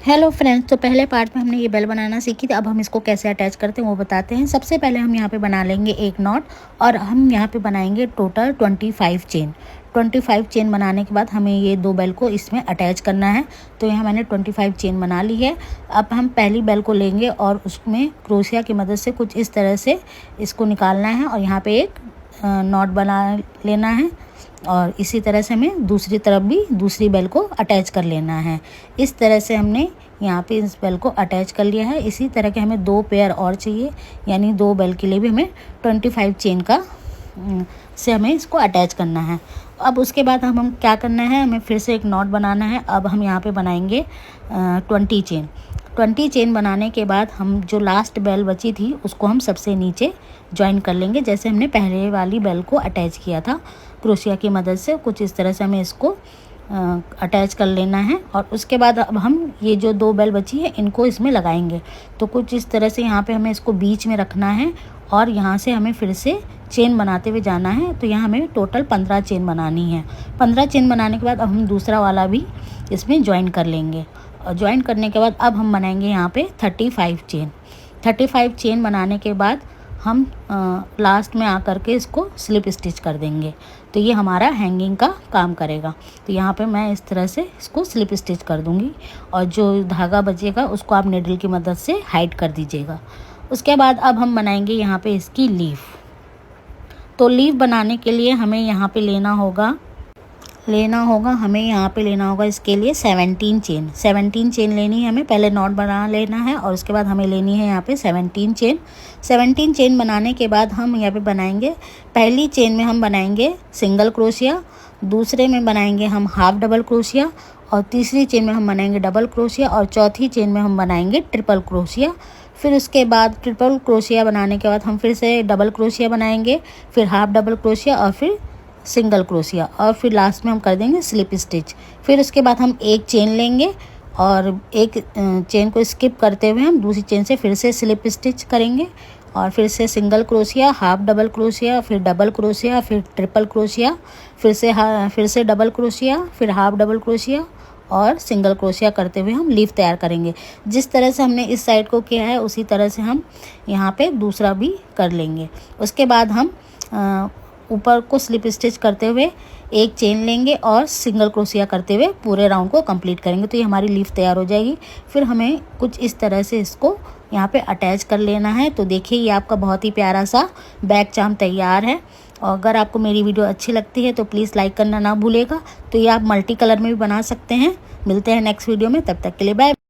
Hello friends, तो पहले part में हमने ये बेल बनाना सीखी थी। अब हम इसको कैसे अटैच करते हैं वो बताते हैं। सबसे पहले हम यहाँ पे बना लेंगे एक नॉट और हम यहाँ पे बनाएंगे टोटल 25 चेन। 25 चेन बनाने के बाद हमें ये दो बेल को इसमें अटैच करना है। तो यहाँ मैंने 25 चेन बना ली है। अब हम पहली बेल को लेंगे और उसमें क्रोशिया की मदद से कुछ इस तरह से इसको निकालना है और यहाँ पे एक नॉट बना लेना है और इसी तरह से हमें दूसरी तरफ भी दूसरी बेल को अटैच कर लेना है। इस तरह से हमने यहाँ पे इस बेल को अटैच कर लिया है। इसी तरह के हमें दो पेयर और चाहिए, यानी दो बेल के लिए भी हमें 25 चेन का से हमें इसको अटैच करना है। अब उसके बाद हम क्या करना है, हमें फिर से एक नॉट बनाना है। अब हम यहाँ पे बनाएंगे 20 चेन। 20 चेन बनाने के बाद हम जो लास्ट बेल बची थी उसको हम सबसे नीचे ज्वाइन कर लेंगे, जैसे हमने पहले वाली बेल को अटैच किया था क्रोशिया की मदद से। कुछ इस तरह से हमें इसको अटैच कर लेना है और उसके बाद अब हम ये जो दो बेल बची है इनको इसमें लगाएंगे। तो कुछ इस तरह से यहाँ पे हमें इसको बीच में रखना है और यहाँ से हमें फिर से चेन बनाते हुए जाना है। तो यहाँ हमें टोटल 15 चेन बनानी है। 15 चेन बनाने के बाद अब हम दूसरा वाला भी इसमें ज्वाइन कर लेंगे और ज्वाइन करने के बाद अब हम बनाएंगे यहाँ पे 35 चेन। 35 चेन बनाने के बाद हम लास्ट में आकर के इसको स्लिप स्टिच कर देंगे। तो ये हमारा हैंगिंग का काम करेगा। तो यहाँ पे मैं इस तरह से इसको स्लिप स्टिच कर दूँगी और जो धागा बचेगा उसको आप निडल की मदद से हाइड कर दीजिएगा। उसके बाद अब हम बनाएंगे यहाँ पे इसकी लीफ। तो लीफ बनाने के लिए हमें यहाँ पे लेना होगा हमें यहाँ पे लेना होगा इसके लिए 17 चेन। 17 चेन लेनी है हमें। पहले नॉट बना लेना है और उसके बाद हमें लेनी है यहाँ पे 17 चेन। 17 चेन बनाने के बाद हम यहाँ पे बनाएंगे, पहली चेन में हम बनाएंगे सिंगल क्रोशिया, दूसरे में बनाएंगे हम हाफ डबल क्रोशिया और तीसरी चेन में हम बनाएंगे डबल क्रोशिया और चौथी चेन में हम बनाएंगे ट्रिपल क्रोशिया। फिर उसके बाद ट्रिपल क्रोशिया बनाने के बाद हम फिर से डबल क्रोशिया बनाएंगे, फिर हाफ डबल क्रोशिया और फिर सिंगल क्रोशिया और फिर लास्ट में हम कर देंगे स्लिप स्टिच। फिर उसके बाद हम एक चेन लेंगे और एक चेन को स्किप करते हुए हम दूसरी चेन से फिर से स्लिप स्टिच करेंगे और फिर से single crochet, half double crochet, फिर डबल क्रोशिया, फिर ट्रिपल क्रोशिया, फिर से डबल क्रोशिया, फिर हाफ डबल क्रोशिया और सिंगल क्रोशिया करते हुए हम लीफ तैयार करेंगे। जिस तरह से हमने इस साइड को किया है उसी तरह से हम यहाँ पे दूसरा भी कर लेंगे। उसके बाद हम ऊपर को स्लिप स्टिच करते हुए एक चेन लेंगे और सिंगल क्रोशिया करते हुए पूरे राउंड को कंप्लीट करेंगे। तो ये हमारी लीफ तैयार हो जाएगी। फिर हमें कुछ इस तरह से इसको यहाँ पे अटैच कर लेना है। तो देखिए ये आपका बहुत ही प्यारा सा बैक चार्म तैयार है। और अगर आपको मेरी वीडियो अच्छी लगती है तो प्लीज़ लाइक करना ना भूलेगा। तो ये आप मल्टी कलर में भी बना सकते हैं। मिलते हैं नेक्स्ट वीडियो में, तब तक के लिए बाय।